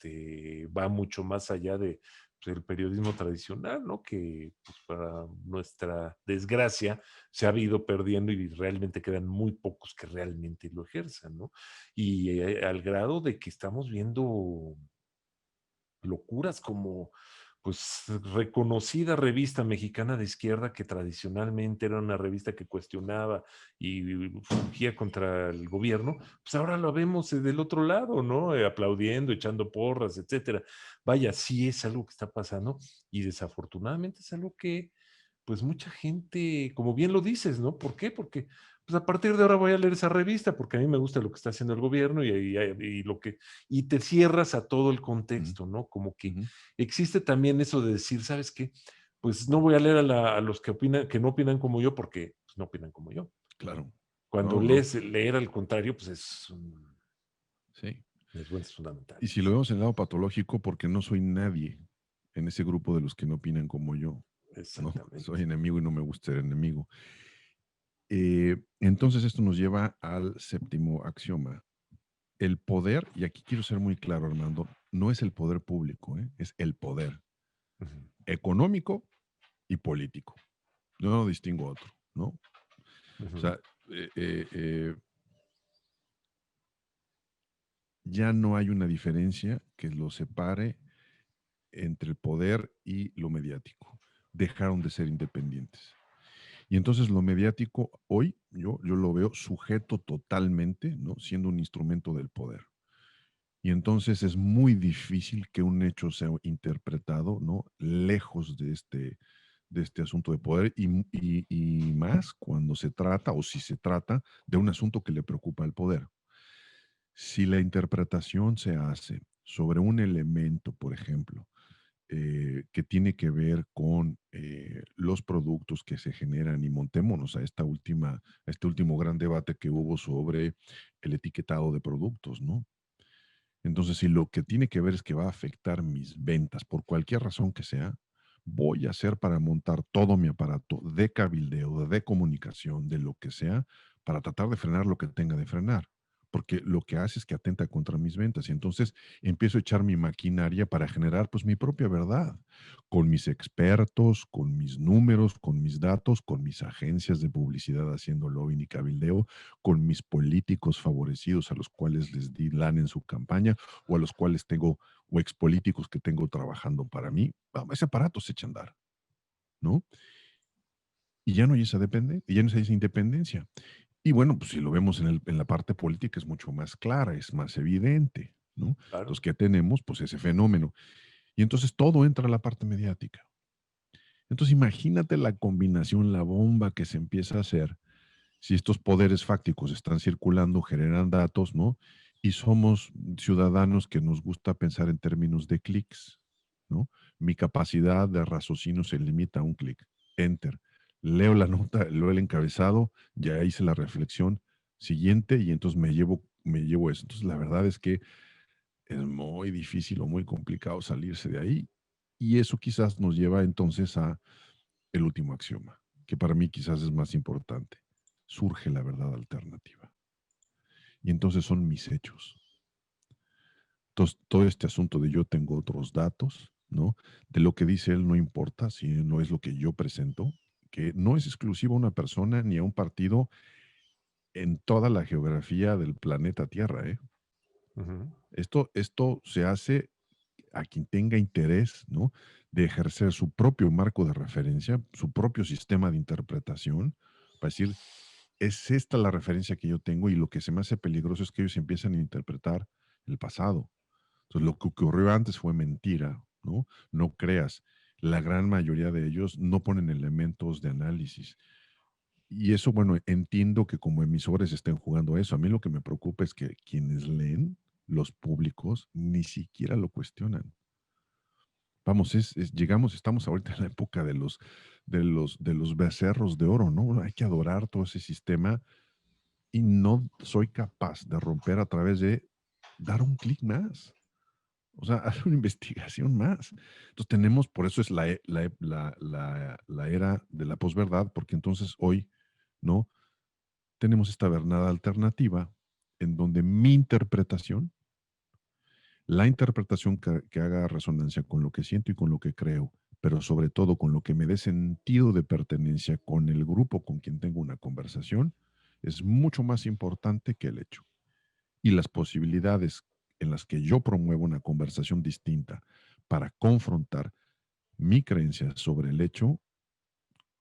va mucho más allá de pues, el periodismo tradicional, ¿no? Que pues, para nuestra desgracia se ha ido perdiendo y realmente quedan muy pocos que realmente lo ejerzan, ¿no? Y al grado de que estamos viendo locuras como pues reconocida revista mexicana de izquierda que tradicionalmente era una revista que cuestionaba y fungía contra el gobierno, pues ahora lo vemos del otro lado, ¿no? Aplaudiendo, echando porras, etcétera. Vaya, sí es algo que está pasando y desafortunadamente es algo que pues mucha gente, como bien lo dices, ¿no? ¿Por qué? Porque pues a partir de ahora voy a leer esa revista porque a mí me gusta lo que está haciendo el gobierno y lo que y te cierras a todo el Ujú, contexto, ¿no? Como que ujú. existe también eso de decir, ¿sabes qué? Pues no voy a leer a los que opinan, que no opinan como yo, porque pues, no opinan como yo. Claro. Cuando No, no. lees, leer al contrario, pues Sí. es Y fundamental. si lo vemos en el lado patológico, porque no soy nadie en ese grupo de los que no opinan como yo, ¿no? Soy Exactamente. enemigo y no me gusta ser enemigo. Entonces esto nos lleva al séptimo axioma. El poder, y aquí quiero ser muy claro, Armando, no es el poder público, ¿eh? Es el poder Ujú, económico y político. Yo no distingo otro, ¿no? O ujú. sea, ya no hay una diferencia que lo separe entre el poder y lo mediático. Dejaron de ser independientes. Y entonces lo mediático hoy yo lo veo sujeto totalmente, ¿no? Siendo un instrumento del poder. Y entonces es muy difícil que un hecho sea interpretado, ¿no? Lejos de este asunto de poder y más cuando se trata o si se trata de un asunto que le preocupa al poder. Si la interpretación se hace sobre un elemento, por ejemplo, que tiene que ver con los productos que se generan y montémonos a a este último gran debate que hubo sobre el etiquetado de productos, ¿no? Entonces, si lo que tiene que ver es que va a afectar mis ventas por cualquier razón que sea, voy a hacer para montar todo mi aparato de cabildeo, de comunicación, de lo que sea, para tratar de frenar lo que tenga de frenar. Porque lo que hace es que atenta contra mis ventas. Y entonces empiezo a echar mi maquinaria para generar pues mi propia verdad, con mis expertos, con mis números, con mis datos, con mis agencias de publicidad haciendo lobbying y cabildeo, con mis políticos favorecidos a los cuales les di lana en su campaña o a los cuales tengo o expolíticos que tengo trabajando para mí, ese aparato se echa a andar, ¿no? Y ya no hay esa dependencia, ya no hay esa independencia. Y bueno, pues si lo vemos en la parte política es mucho más clara, es más evidente, ¿no? Claro. Entonces, ¿qué tenemos? Pues ese fenómeno. Y entonces todo entra a la parte mediática. Entonces, imagínate la combinación, la bomba que se empieza a hacer si estos poderes fácticos están circulando, generan datos, ¿no? Y somos ciudadanos que nos gusta pensar en términos de clics, ¿no? Mi capacidad de raciocinio se limita a un clic, enter. Leo la nota, leo el encabezado, ya hice la reflexión siguiente y entonces me llevo eso. Entonces, la verdad es que es muy difícil o muy complicado salirse de ahí y eso quizás nos lleva entonces a el último axioma. que para mí quizás es más importante. Surge la verdad alternativa. Y entonces son mis hechos. Entonces, todo este asunto de yo tengo otros datos, ¿no? De lo que dice él no importa si no es lo que yo presento, que no es exclusivo a una persona ni a un partido en toda la geografía del planeta Tierra, ¿eh? Ujú. Esto se hace a quien tenga interés, ¿no? De ejercer su propio marco de referencia, su propio sistema de interpretación, para decir, es esta la referencia que yo tengo y lo que se me hace peligroso es que ellos empiezan a interpretar el pasado. Entonces, lo que ocurrió antes fue mentira, ¿no? No creas. La gran mayoría de ellos no ponen elementos de análisis. Y eso, bueno, entiendo que como emisores estén jugando a eso. A mí lo que me preocupa es que quienes leen, los públicos, ni siquiera lo cuestionan. Vamos, llegamos, estamos ahorita en la época de los becerros de oro, ¿no? Hay que adorar todo ese sistema y no soy capaz de romper a través de dar un clic más. O sea, haz una investigación más. Entonces tenemos, por eso es la era de la posverdad, porque entonces hoy, ¿no? Tenemos esta verdad alternativa en donde mi interpretación, la interpretación que haga resonancia con lo que siento y con lo que creo, pero sobre todo con lo que me dé sentido de pertenencia con el grupo con quien tengo una conversación, es mucho más importante que el hecho. Y las posibilidades en las que yo promuevo una conversación distinta para confrontar mi creencia sobre el hecho,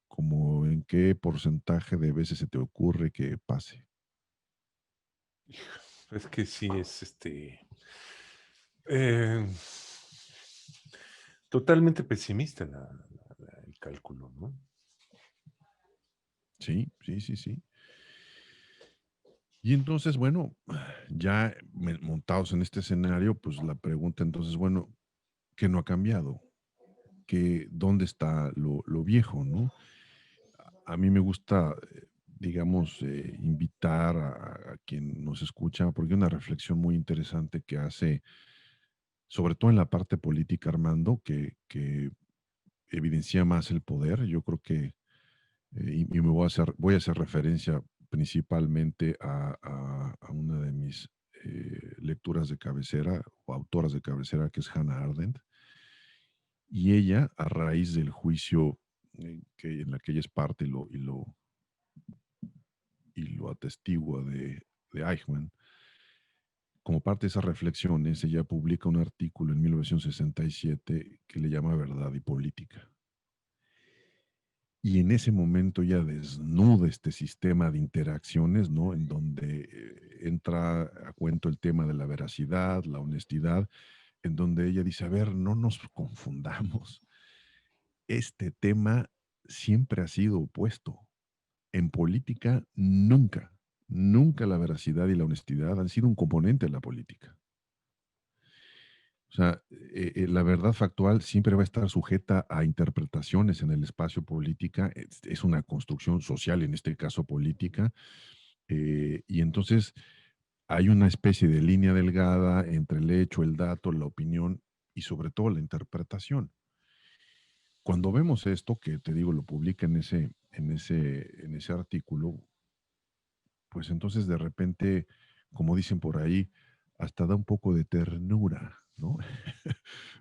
como en qué porcentaje de veces se te ocurre que pase. Es que sí es eh, totalmente pesimista el cálculo, ¿no? Sí, sí, sí, sí. Y entonces, bueno, ya montados en este escenario, pues la pregunta entonces, bueno, ¿qué no ha cambiado? ¿Dónde está lo viejo, no? A mí me gusta, digamos, invitar a quien nos escucha, porque hay una reflexión muy interesante que hace, sobre todo en la parte política, Armando, que evidencia más el poder. Yo creo que, y voy a hacer referencia principalmente a una de mis lecturas de cabecera o autoras de cabecera, que es Hannah Arendt, y ella, a raíz del juicio en la que ella es parte y lo atestigua de Eichmann, como parte de esas reflexiones, ella publica un artículo en 1967 que le llama Verdad y Política. Y en ese momento ya desnuda este sistema de interacciones, ¿no? En donde entra a cuento el tema de la veracidad, la honestidad, en donde ella dice, a ver, no nos confundamos. Este tema siempre ha sido opuesto. En política, nunca, nunca la veracidad y la honestidad han sido un componente de la política. O sea, la verdad factual siempre va a estar sujeta a interpretaciones en el espacio política. Es una construcción social, en este caso política, y entonces hay una especie de línea delgada entre el hecho, el dato, la opinión y sobre todo la interpretación. Cuando vemos esto, que te digo, lo publica en ese artículo, pues entonces de repente, como dicen por ahí, hasta da un poco de ternura, ¿no?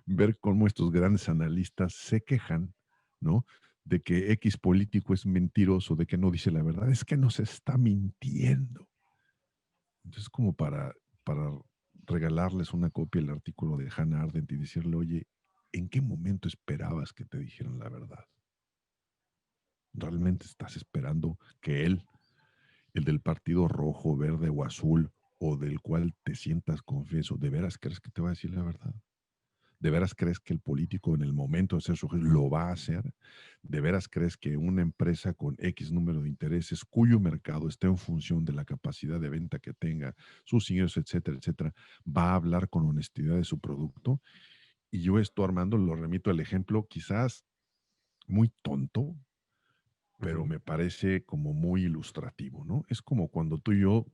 Ver cómo estos grandes analistas se quejan, ¿no? De que X político es mentiroso, de que no dice la verdad, es que nos está mintiendo. Entonces, como para regalarles una copia del artículo de Hannah Arendt y decirle, oye, ¿en qué momento esperabas que te dijeran la verdad? ¿Realmente estás esperando que él, el del partido rojo, verde o azul, o del cual te sientas confieso, de veras crees que te va a decir la verdad? ¿De veras crees que el político en el momento de ser su jefe lo va a hacer? ¿De veras crees que una empresa con X número de intereses, cuyo mercado está en función de la capacidad de venta que tenga, sus ingresos, etcétera, etcétera, va a hablar con honestidad de su producto? Y yo esto, Armando, lo remito al ejemplo quizás muy tonto, pero Ujú. me parece como muy ilustrativo, ¿no? Es como cuando tú y yo,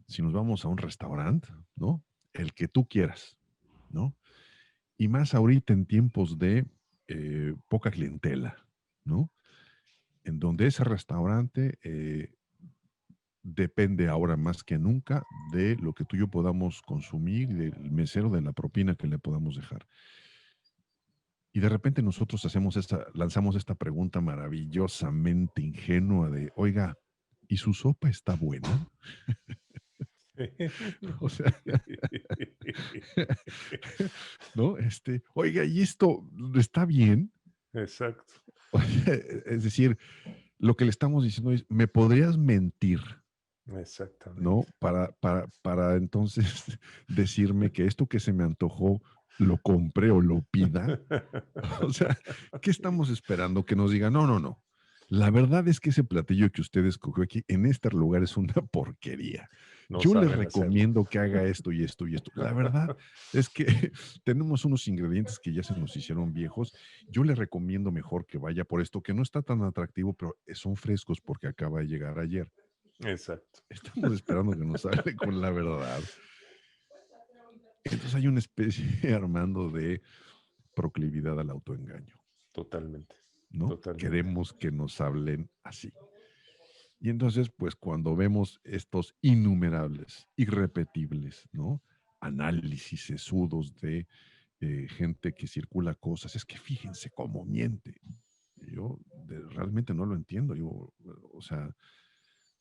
si nos vamos a un restaurante, ¿no? El que tú quieras, ¿no? Y más ahorita en tiempos de poca clientela, ¿no? en donde ese restaurante depende ahora más que nunca de lo que tú y yo podamos consumir, del mesero, de la propina que le podamos dejar. Y de repente nosotros lanzamos esta pregunta maravillosamente ingenua de, oiga, ¿y su sopa está buena? O sea, ¿no? Oiga, ¿y esto está bien? Exacto, O sea, es decir, lo que le estamos diciendo es, ¿me podrías mentir? exactamente. ¿No? Para entonces decirme que esto que se me antojó lo compré o lo pida. O sea, ¿qué estamos esperando? Que nos diga, no, no, no. La verdad es que ese platillo que usted escogió aquí en este lugar es una porquería. No Yo le saben hacerlo. recomiendo que haga esto y esto y esto. La verdad es que tenemos unos ingredientes que ya se nos hicieron viejos. Yo le recomiendo mejor que vaya por esto, que no está tan atractivo, pero son frescos porque acaba de llegar ayer. Exacto. Estamos esperando que nos hable con la verdad. Entonces hay una especie, Armando, de proclividad al autoengaño, Totalmente, ¿no? totalmente. Queremos que nos hablen así. Y entonces, pues cuando vemos estos innumerables, irrepetibles, ¿no? Análisis sesudos de gente que circula cosas, es que fíjense cómo miente. Yo realmente no lo entiendo. O sea,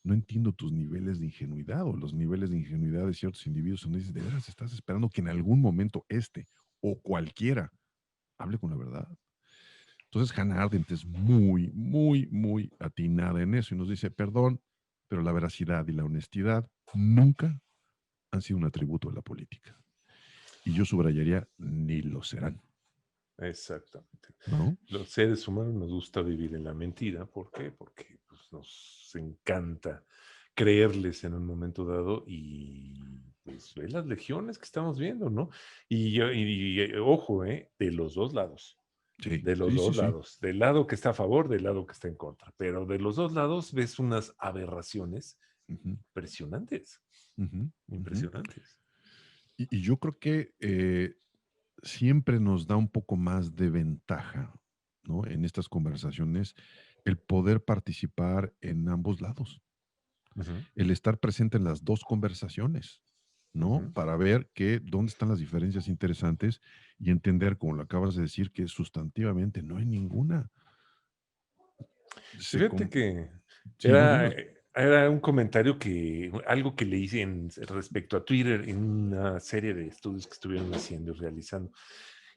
no entiendo tus niveles de ingenuidad o los niveles de ingenuidad de ciertos individuos donde dices, de veras estás esperando que en algún momento o cualquiera hable con la verdad. Entonces Hannah Arendt es muy, muy, muy atinada en eso y nos dice, perdón, pero la veracidad y la honestidad nunca han sido un atributo de la política. Y yo subrayaría, ni lo serán, Exactamente. ¿no? Los seres humanos nos gusta vivir en la mentira. ¿Por qué? Porque pues, nos encanta creerles en un momento dado y pues ve las legiones que estamos viendo, ¿no? Ojo, de los dos lados, Sí, de los sí, sí, dos sí. lados, del lado que está a favor, del lado que está en contra, pero de los dos lados ves unas aberraciones Ujú, impresionantes, ujú, ujú. impresionantes. Y yo creo que siempre nos da un poco más de ventaja, ¿no? En estas conversaciones, el poder participar en ambos lados, Ujú, el estar presente en las dos conversaciones, ¿no? ujú. Para ver dónde están las diferencias interesantes y entender, como lo acabas de decir, que sustantivamente no hay ninguna. Se Fíjate com- que sí, no, era, dinos. era un comentario algo que le hice respecto a Twitter en una serie de estudios que estuvieron haciendo y realizando.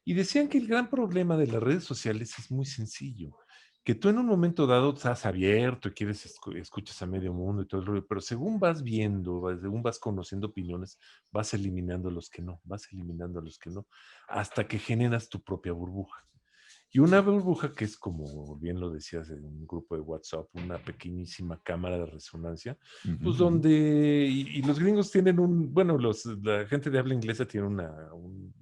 Y decían que el gran problema de las redes sociales es muy sencillo, que tú en un momento dado estás abierto y escuchas a medio mundo y todo el rollo, pero según vas viendo, según vas conociendo opiniones, vas eliminando los que no, vas eliminando los que no, hasta que generas tu propia burbuja. Y una burbuja que es, como bien lo decías, en un grupo de WhatsApp, una pequeñísima cámara de resonancia, Ujú, pues ujú. donde, y los gringos tienen bueno, la gente de habla inglesa tiene un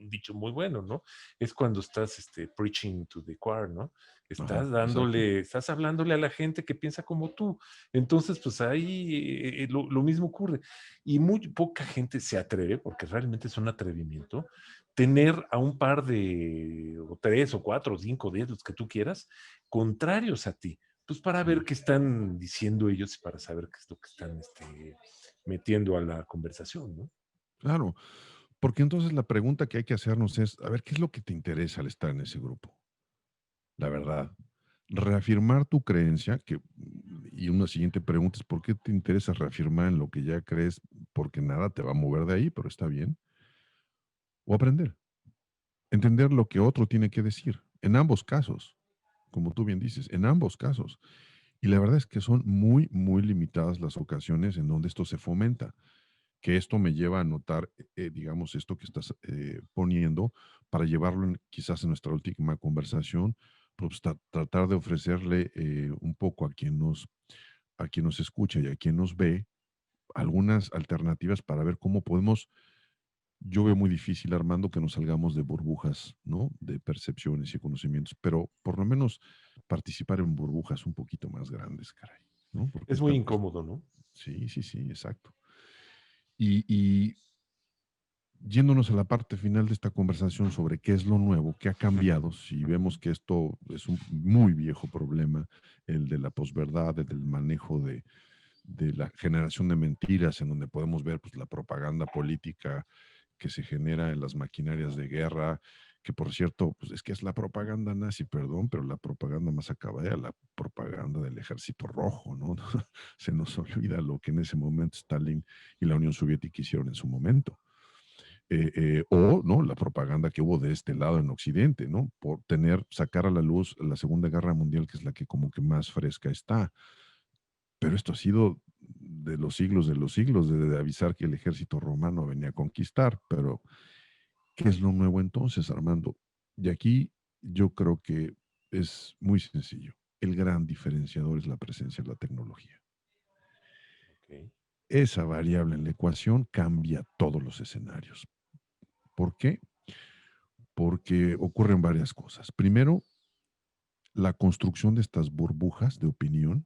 dicho muy bueno, ¿no? Es cuando estás preaching to the choir, ¿no? Ajá, exacto. Estás hablándole a la gente que piensa como tú. Entonces, pues ahí lo mismo ocurre. Y muy poca gente se atreve, porque realmente es un atrevimiento, tener a un par o tres o cuatro o cinco, o 10, los que tú quieras, contrarios a ti, pues para ver Sí, qué están diciendo ellos y para saber qué es lo que están metiendo a la conversación, ¿no? claro. Porque entonces la pregunta que hay que hacernos es, a ver, ¿qué es lo que te interesa al estar en ese grupo? La verdad. Reafirmar tu creencia, y una siguiente pregunta es, ¿por qué te interesa reafirmar en lo que ya crees? Porque nada te va a mover de ahí, pero está bien. O aprender, entender lo que otro tiene que decir. En ambos casos, como tú bien dices, en ambos casos. Y la verdad es que son muy, muy limitadas las ocasiones en donde esto se fomenta, que esto me lleva a notar, digamos, esto que estás poniendo para llevarlo quizás en nuestra última conversación, pues tratar de ofrecerle un poco a quien nos escucha y a quien nos ve algunas alternativas para ver cómo podemos. Yo veo muy difícil, Armando, que nos salgamos de burbujas, ¿no? De percepciones y conocimientos, pero por lo menos participar en burbujas un poquito más grandes, caray, ¿no? Porque Es muy esta, pues, incómodo, ¿no? sí, sí, sí, exacto. Y yéndonos a la parte final de esta conversación sobre qué es lo nuevo, qué ha Ujú. cambiado, si vemos que esto es un muy viejo problema, el de la posverdad, el del manejo de la generación de mentiras, en donde podemos ver pues, la propaganda política que se genera en las maquinarias de guerra, que por cierto, pues es que es la propaganda nazi, perdón, pero la propaganda más acabada, la propaganda del Ejército Rojo, ¿no? Se nos olvida lo que en ese momento Stalin y la Unión Soviética hicieron en su momento. O no la propaganda que hubo de este lado en Occidente, ¿no? Por sacar a la luz la Segunda Guerra Mundial, que es la que como que más fresca está. Pero esto ha sido de los siglos, de avisar que el ejército romano venía a conquistar. Pero, ¿qué es lo nuevo entonces, Armando? Y aquí yo creo que es muy sencillo. El gran diferenciador es la presencia de la tecnología. Ok. Esa variable en la ecuación cambia todos los escenarios. ¿Por qué? Porque ocurren varias cosas. Primero, la construcción de estas burbujas de opinión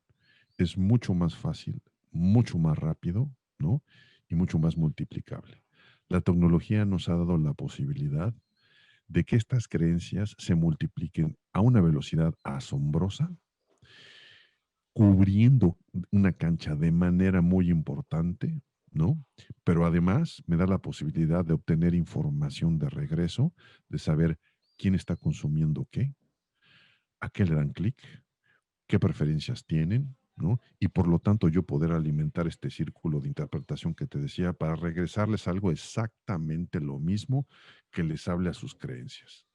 es mucho más fácil, mucho más rápido, ¿no? Y mucho más multiplicable. La tecnología nos ha dado la posibilidad de que estas creencias se multipliquen a una velocidad asombrosa, cubriendo una cancha de manera muy importante, ¿no? Pero además me da la posibilidad de obtener información de regreso, de saber quién está consumiendo qué, a qué le dan clic, qué preferencias tienen, ¿no? Y por lo tanto yo poder alimentar este círculo de interpretación que te decía para regresarles algo exactamente lo mismo que les hable a sus creencias.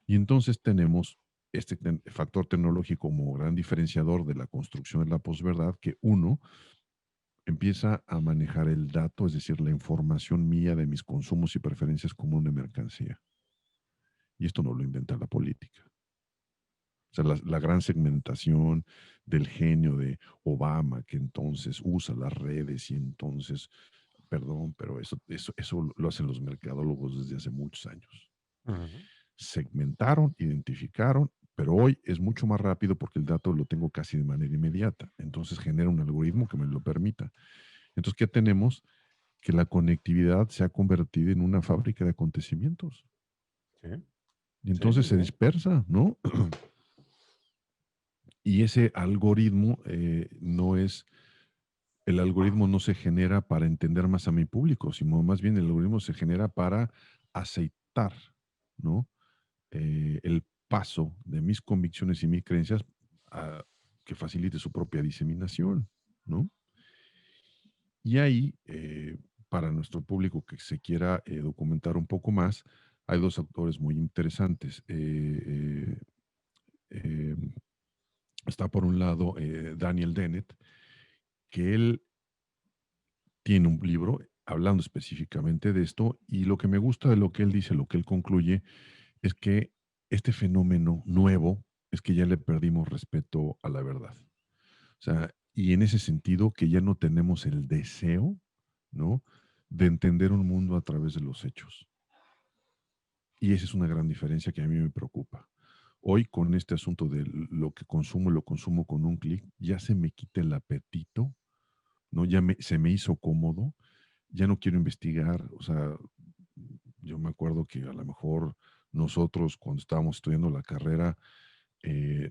Y entonces tenemos este factor tecnológico como gran diferenciador de la construcción de la posverdad, que uno empieza a manejar el dato, es decir, la información mía de mis consumos y preferencias como una mercancía. Y esto no lo inventa la política. O sea, la gran segmentación del genio de Obama, que entonces usa las redes y entonces, perdón, pero eso lo hacen los mercadólogos desde hace muchos años. Ujú. Segmentaron, identificaron, pero hoy es mucho más rápido porque el dato lo tengo casi de manera inmediata. Entonces genera un algoritmo que me lo permita. Entonces, ¿qué tenemos? Que la conectividad se ha convertido en una fábrica de acontecimientos. Sí, Y sí, entonces sí, se sí. dispersa, ¿no? Y ese algoritmo el algoritmo no se genera para entender más a mi público, sino más bien el algoritmo se genera para aceitar, ¿no? El paso de mis convicciones y mis creencias a que facilite su propia diseminación, ¿no? Y ahí, para nuestro público que se quiera documentar un poco más, hay dos autores muy interesantes. Eh, Está por un lado Daniel Dennett, que él tiene un libro hablando específicamente de esto y lo que me gusta de lo que él dice, lo que él concluye, es que este fenómeno nuevo es que ya le perdimos respeto a la verdad. O sea, y en ese sentido que ya no tenemos el deseo, ¿no? De entender un mundo a través de los hechos. Y esa es una gran diferencia que a mí me preocupa. Hoy con este asunto de lo que consumo, lo consumo con un clic, ya se me quita el apetito, ¿no? Se me hizo cómodo, ya no quiero investigar, o sea, yo me acuerdo que a lo mejor nosotros cuando estábamos estudiando la carrera eh,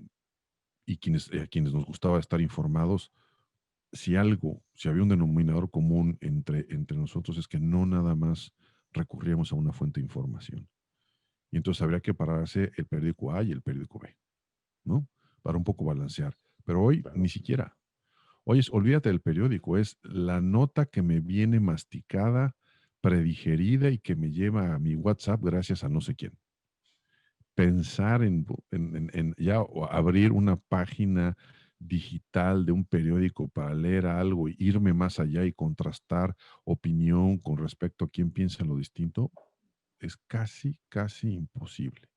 y a quienes nos gustaba estar informados, si había un denominador común entre nosotros es que no nada más recurríamos a una fuente de información. Y entonces habría que pararse el periódico A y el periódico B, ¿no? Para un poco balancear. Pero hoy ni Claro. siquiera. Hoy olvídate del periódico, es la nota que me viene masticada, predigerida y que me lleva a mi WhatsApp gracias a no sé quién. Pensar en ya abrir una página digital de un periódico para leer algo, irme más allá y contrastar opinión con respecto a quién piensa lo distinto, es casi, casi imposible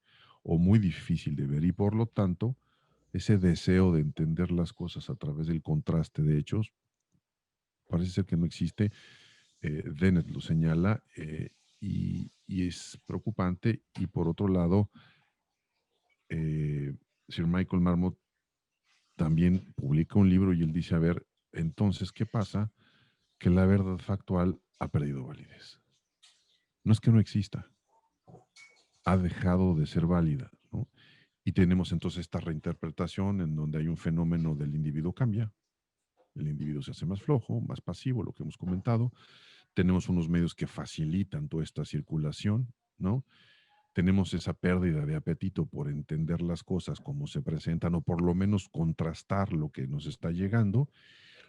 o muy difícil de ver y por lo tanto ese deseo de entender las cosas a través del contraste de hechos parece ser que no existe. Dennett lo señala y es preocupante. Y por otro lado, eh, Sir Michael Marmot también publica un libro y él dice, a ver, entonces, ¿qué pasa? Que la verdad factual ha perdido validez. No es que no exista, ha dejado de ser válida, ¿no? Y tenemos entonces esta reinterpretación en donde hay un fenómeno del individuo cambia, el individuo se hace más flojo, más pasivo, lo que hemos comentado. Tenemos unos medios que facilitan toda esta circulación, ¿no? Tenemos esa pérdida de apetito por entender las cosas como se presentan o por lo menos contrastar lo que nos está llegando.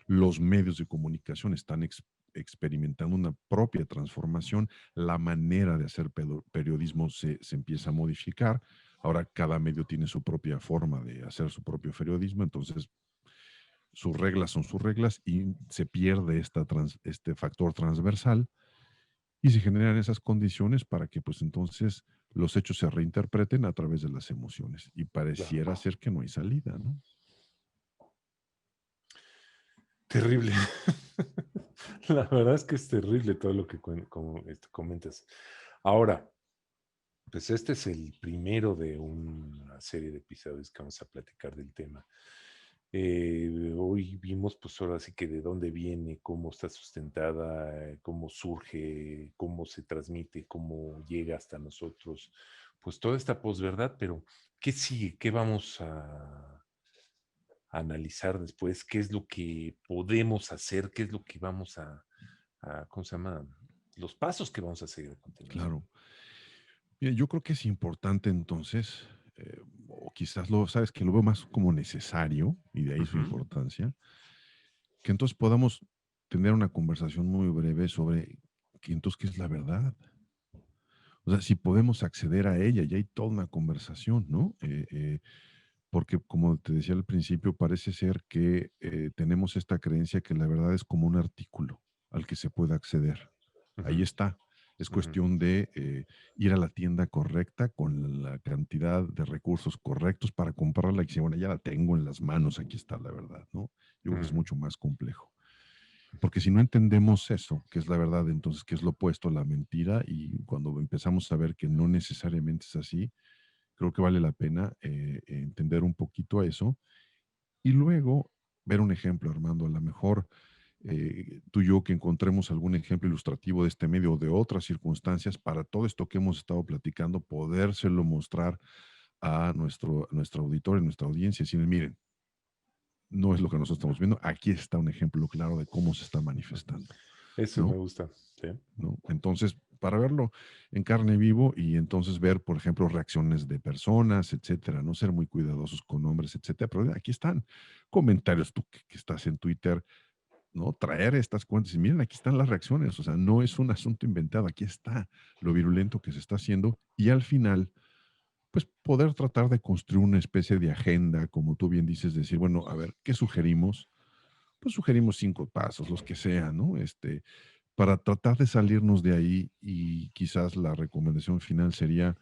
Los medios de comunicación están experimentando una propia transformación, la manera de hacer periodismo se empieza a modificar. Ahora cada medio tiene su propia forma de hacer su propio periodismo, entonces sus reglas son sus reglas y se pierde este factor transversal y se generan esas condiciones para que pues entonces los hechos se reinterpreten a través de las emociones y Claro. pareciera ser que no hay salida, ¿no? Terrible. La verdad es que es terrible todo lo que como, comentas. Ahora, pues este es el primero de una serie de episodios que vamos a platicar del tema. Hoy vimos, pues ahora sí que de dónde viene, cómo está sustentada, cómo surge, cómo se transmite, cómo llega hasta nosotros, pues toda esta posverdad, pero ¿qué sigue? ¿Qué vamos a analizar después? ¿Qué es lo que podemos hacer? ¿Qué es lo que vamos ¿cómo se llama? Los pasos que vamos a seguir a continuación. Claro. Mira, yo creo que es importante entonces, o quizás sabes que lo veo más como necesario, y de ahí su Ujú, importancia, que entonces podamos tener una conversación muy breve sobre entonces qué es la verdad. O sea, si podemos acceder a ella, ya hay toda una conversación, ¿no? Porque como te decía al principio, parece ser que tenemos esta creencia que la verdad es como un artículo al que se puede acceder. Ahí ujú, está. Es ujú, cuestión de ir a la tienda correcta con la cantidad de recursos correctos para comprarla y decir, bueno, ya la tengo en las manos, aquí está la verdad, ¿no? Yo creo que es ujú. mucho más complejo. Porque si no entendemos eso, que es la verdad, entonces, ¿qué es lo opuesto a la mentira? Y cuando empezamos a ver que no necesariamente es así, creo que vale la pena entender un poquito eso y luego ver un ejemplo, Armando. A lo mejor tú y yo que encontremos algún ejemplo ilustrativo de este medio o de otras circunstancias para todo esto que hemos estado platicando, podérselo mostrar a nuestro auditor y nuestra audiencia. Y decirles, miren, no es lo que nosotros estamos viendo. Aquí está un ejemplo claro de cómo se está manifestando, Eso me ¿no? gusta. ¿Sí? ¿No? Entonces, para verlo en carne vivo y entonces ver, por ejemplo, reacciones de personas, etcétera, no ser muy cuidadosos con nombres, etcétera, pero aquí están comentarios, tú que estás en Twitter, ¿no? Traer estas cuentas y miren, aquí están las reacciones, o sea, no es un asunto inventado, aquí está lo virulento que se está haciendo y al final, pues poder tratar de construir una especie de agenda, como tú bien dices, decir, bueno, a ver, ¿qué sugerimos? Pues sugerimos 5 pasos, los que sean, ¿no? Para tratar de salirnos de ahí y quizás la recomendación final sería,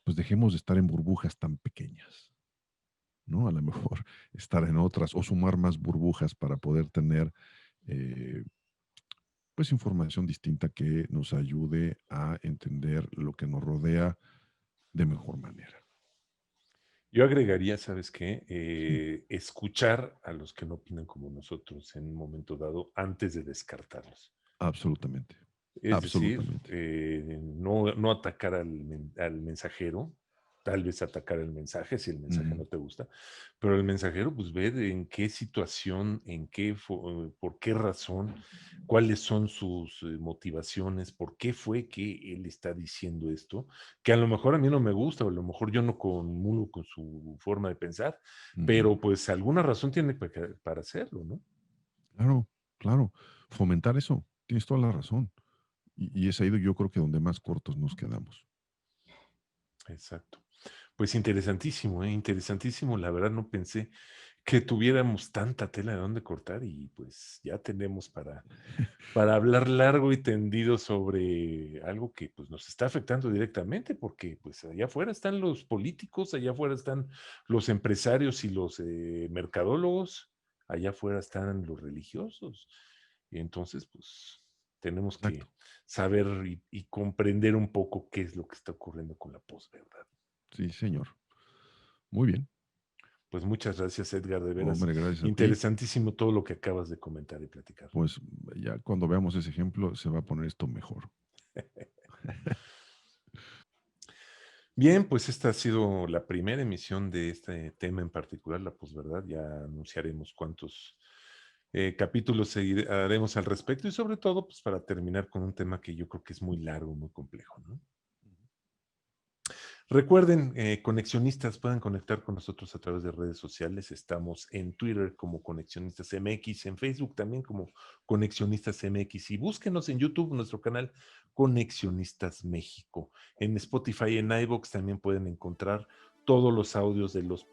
pues dejemos de estar en burbujas tan pequeñas, ¿no? A lo mejor estar en otras o sumar más burbujas para poder tener, eh, pues información distinta que nos ayude a entender lo que nos rodea de mejor manera. Yo agregaría, ¿sabes qué? Sí, Escuchar a los que no opinan como nosotros en un momento dado antes de descartarlos. absolutamente, Es decir, absolutamente. no atacar al mensajero, tal vez atacar el mensaje si el mensaje Ujú, no te gusta, pero el mensajero pues ve en qué situación, por qué razón, cuáles son sus motivaciones, por qué fue que él está diciendo esto, que a lo mejor a mí no me gusta, o a lo mejor yo no comulgo con su forma de pensar, ujú. pero pues alguna razón tiene para hacerlo, ¿no? Claro, claro. Fomentar eso, tienes toda la razón. Y es ahí yo creo que donde más cortos nos quedamos. Exacto. Pues interesantísimo, interesantísimo. La verdad no pensé que tuviéramos tanta tela de dónde cortar y pues ya tenemos para hablar largo y tendido sobre algo que pues nos está afectando directamente porque pues allá afuera están los políticos, allá afuera están los empresarios y los mercadólogos, allá afuera están los religiosos. Y entonces pues tenemos Exacto. que saber y comprender un poco qué es lo que está ocurriendo con la posverdad. Sí, señor. Muy bien. Pues muchas gracias, Edgar, de veras. Hombre, gracias a ti. Interesantísimo todo lo que acabas de comentar y platicar. Pues ya cuando veamos ese ejemplo se va a poner esto mejor. Bien, pues esta ha sido la primera emisión de este tema en particular, la posverdad. Ya anunciaremos cuántos capítulos haremos al respecto y sobre todo, pues para terminar con un tema que yo creo que es muy largo, muy complejo, ¿no? Recuerden, conexionistas, pueden conectar con nosotros a través de redes sociales. Estamos en Twitter como Conexionistas MX, en Facebook también como Conexionistas MX y búsquenos en YouTube, nuestro canal Conexionistas México. En Spotify, en iVoox también pueden encontrar todos los audios de los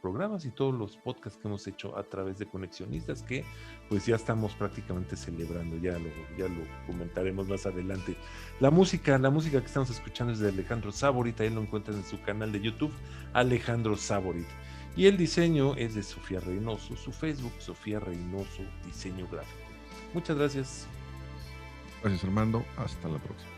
programas y todos los podcasts que hemos hecho a través de Conexionistas, que pues ya estamos prácticamente celebrando, ya lo comentaremos más adelante. La música que estamos escuchando es de Alejandro Saborit, ahí lo encuentran en su canal de YouTube, Alejandro Saborit. Y el diseño es de Sofía Reynoso, su Facebook, Sofía Reynoso Diseño Gráfico. Muchas gracias. Gracias, Armando. Hasta la próxima.